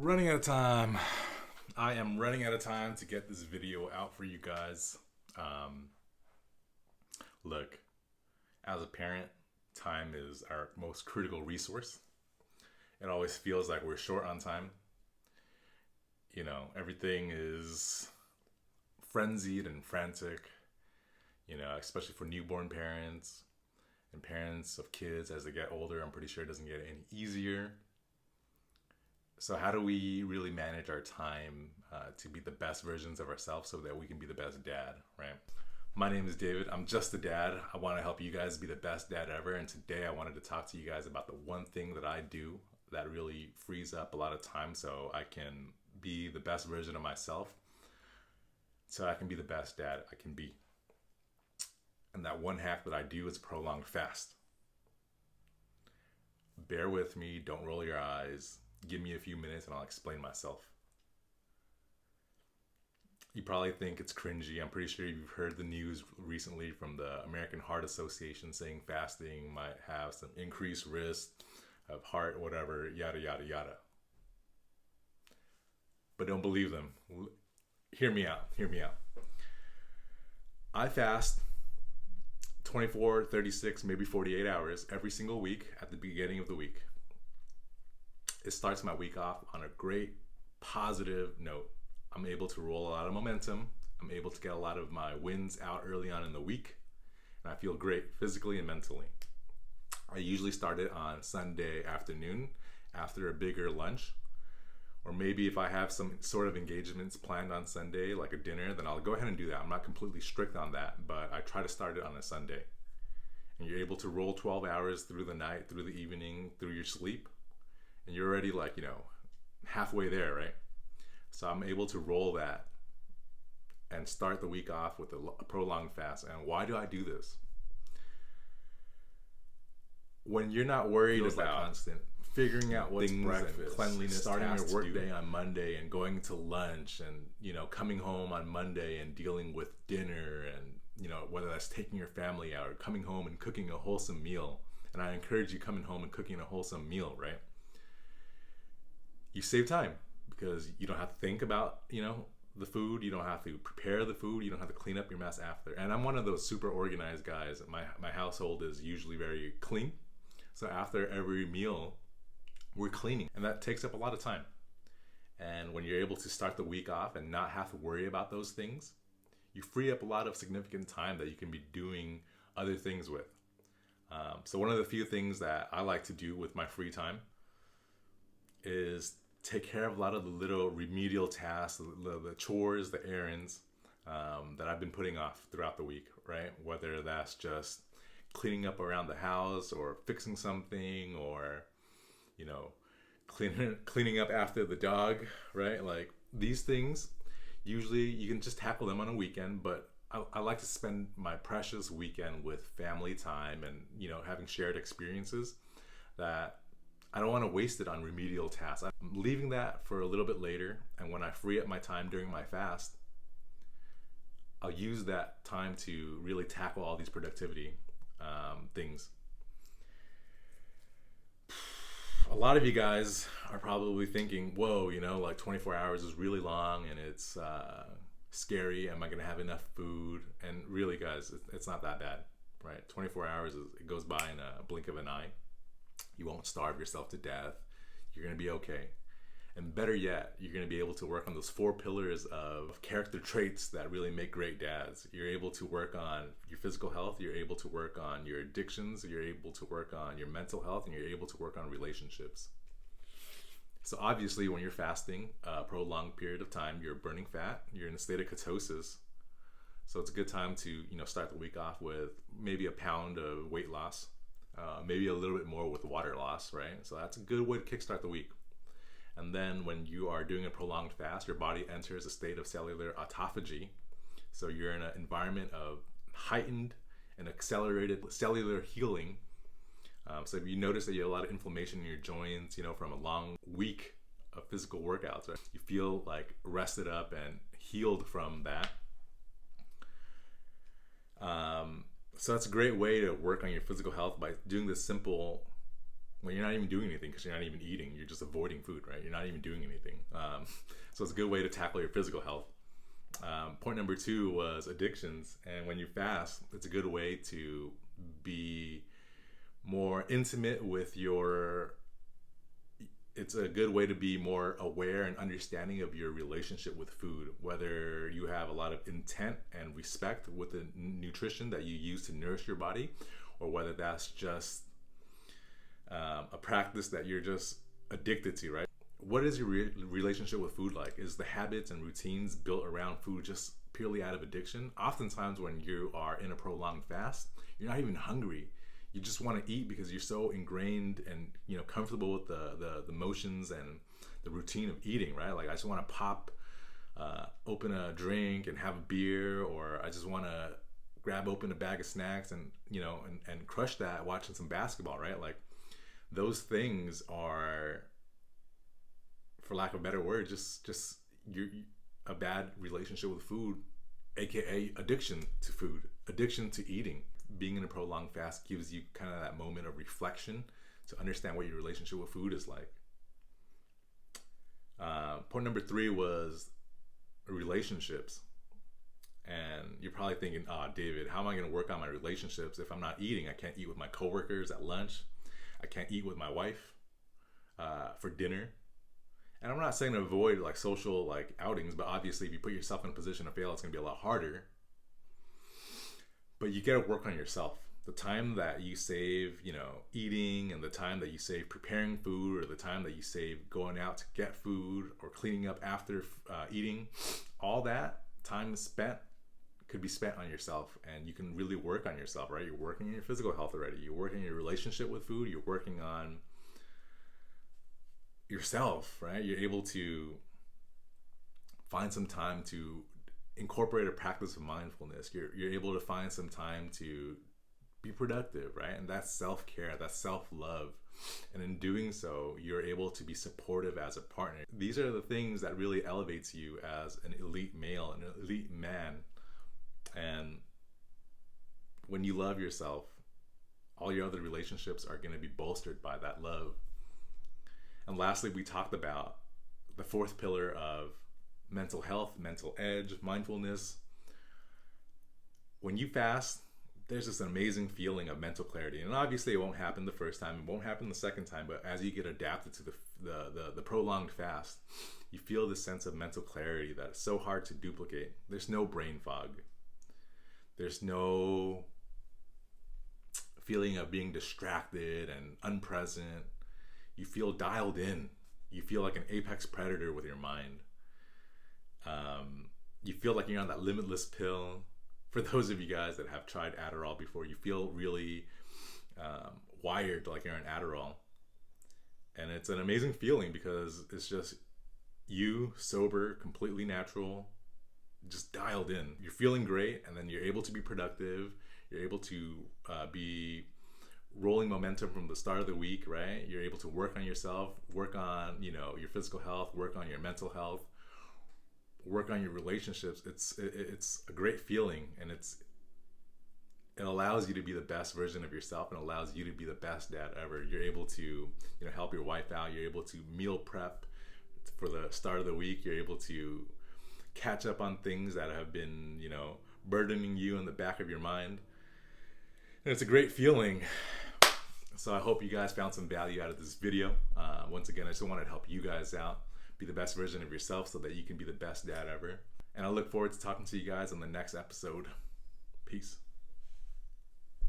Running out of time. I am running out of time to get this video out for you guys. Um, Look, as a parent, time is our most critical resource. It always feels like we're short on time. Everything is frenzied and frantic, especially for newborn parents and parents of kids as they get older. I'm pretty sure it doesn't get any easier. So how do we really manage our time to be the best versions of ourselves so that we can be the best dad, right? My name is David. I'm just a dad. I want to help you guys be the best dad ever. And today I wanted to talk to you guys about the one thing that I do that really frees up a lot of time so I can be the best version of myself, so I can be the best dad I can be. And that one hack that I do is prolonged fast. Bear with me. Don't roll your eyes. Give me a few minutes and I'll explain myself. You probably think it's cringy. I'm pretty sure you've heard the news recently from the American Heart Association saying fasting might have some increased risk of heart, whatever, yada, yada, yada. But don't believe them. Hear me out. I fast 24, 36, maybe 48 hours every single week at the beginning of the week. It starts my week off on a great positive note. I'm able to roll a lot of momentum. I'm able to get a lot of my wins out early on in the week. And I feel great physically and mentally. I usually start it on Sunday afternoon after a bigger lunch. Or maybe if I have some sort of engagements planned on Sunday, like a dinner, then I'll go ahead and do that. I'm not completely strict on that, but I try to start it on a Sunday. And you're able to roll 12 hours through the night, through the evening, through your sleep. And you're already halfway there, right? So I'm able to roll that and start the week off with a prolonged fast. And why do I do this? When you're not worried about constant figuring out what's things breakfast, and cleanliness, starting your workday on Monday and going to lunch and coming home on Monday and dealing with dinner and whether that's taking your family out or coming home and cooking a wholesome meal. And I encourage you coming home and cooking a wholesome meal, right? You save time because you don't have to think about the food. You don't have to prepare the food. You don't have to clean up your mess after. And I'm one of those super organized guys. My household is usually very clean. So after every meal, we're cleaning. And that takes up a lot of time. And when you're able to start the week off and not have to worry about those things, you free up a lot of significant time that you can be doing other things with. So one of the few things that I like to do with my free time is take care of a lot of the little remedial tasks, the chores, the errands that I've been putting off throughout the week, right? Whether that's just cleaning up around the house or fixing something or, cleaning up after the dog, right? Like these things, usually you can just tackle them on a weekend, but I like to spend my precious weekend with family time and, having shared experiences that I don't want to waste it on remedial tasks. I'm leaving that for a little bit later, and when I free up my time during my fast, I'll use that time to really tackle all these productivity things. A lot of you guys are probably thinking, whoa, 24 hours is really long and it's scary. Am I going to have enough food? And really, guys, it's not that bad, right? 24 hours, it goes by in a blink of an eye. You won't starve yourself to death. You're going to be okay. And better yet, you're going to be able to work on those 4 pillars of character traits that really make great dads. You're able to work on your physical health. You're able to work on your addictions. You're able to work on your mental health. And you're able to work on relationships. So obviously, when you're fasting a prolonged period of time, you're burning fat. You're in a state of ketosis. So it's a good time to start the week off with maybe a pound of weight loss. Maybe a little bit more with water loss, right? So that's a good way to kickstart the week. And then when you are doing a prolonged fast, your body enters a state of cellular autophagy. So you're in an environment of heightened and accelerated cellular healing. So if you notice that you have a lot of inflammation in your joints, from a long week of physical workouts, right? You feel like rested up and healed from that. So that's a great way to work on your physical health by doing this simple Well, you're not even doing anything because you're not even eating. You're just avoiding food, right? You're not even doing anything. So it's a good way to tackle your physical health. Point number 2 was addictions. And when you fast, it's a good way to be more intimate with it's a good way to be more aware and understanding of your relationship with food, whether you have a lot of intent and respect with the nutrition that you use to nourish your body, or whether that's just a practice that you're just addicted to, right? What is your relationship with food like? Is the habits and routines built around food just purely out of addiction? Oftentimes when you are in a prolonged fast, you're not even hungry. You just want to eat because you're so ingrained and comfortable with the motions and the routine of eating, right? Like I just want to pop open a drink and have a beer, or I just want to grab open a bag of snacks and and crush that watching some basketball, right? Like those things are, for lack of a better word, just you're a bad relationship with food, aka addiction to food, addiction to eating. Being in a prolonged fast gives you kind of that moment of reflection to understand what your relationship with food is like. Point number 3 was relationships. And you're probably thinking, David, how am I going to work on my relationships if I'm not eating? I can't eat with my coworkers at lunch. I can't eat with my wife for dinner. And I'm not saying to avoid like social like outings, but obviously if you put yourself in a position to fail, it's going to be a lot harder. But you got to work on yourself. The time that you save, eating, and the time that you save preparing food, or the time that you save going out to get food or cleaning up after eating, all that time spent could be spent on yourself, and you can really work on yourself, right? You're working on your physical health already. You're working on your relationship with food. You're working on yourself, right? You're able to find some time to incorporate a practice of mindfulness. You're able to find some time to be productive, right? And that's self-care, that's self-love. And in doing so, you're able to be supportive as a partner. These are the things that really elevates you as an elite male, an elite man. And when you love yourself, all your other relationships are going to be bolstered by that love. And lastly, we talked about the 4th pillar of mental health, mental edge, mindfulness. When you fast, there's this amazing feeling of mental clarity. And obviously it won't happen the first time, it won't happen the second time, but as you get adapted to the prolonged fast, you feel this sense of mental clarity that is so hard to duplicate. There's no brain fog. There's no feeling of being distracted and unpresent. You feel dialed in. You feel like an apex predator with your mind. You feel like you're on that limitless pill. For those of you guys that have tried Adderall before, you feel really wired like you're on Adderall. And it's an amazing feeling because it's just you, sober, completely natural, just dialed in. You're feeling great, and then you're able to be productive. You're able to be rolling momentum from the start of the week, right? You're able to work on yourself, work on your physical health, work on your mental health, work on your relationships. It's a great feeling, and it allows you to be the best version of yourself, and allows you to be the best dad ever. You're able to help your wife out. You're able to meal prep for the start of the week. You're able to catch up on things that have been burdening you in the back of your mind, and it's a great feeling. So I hope you guys found some value out of this video. Once again, I just wanted to help you guys out, be the best version of yourself so that you can be the best dad ever. And I look forward to talking to you guys on the next episode. Peace.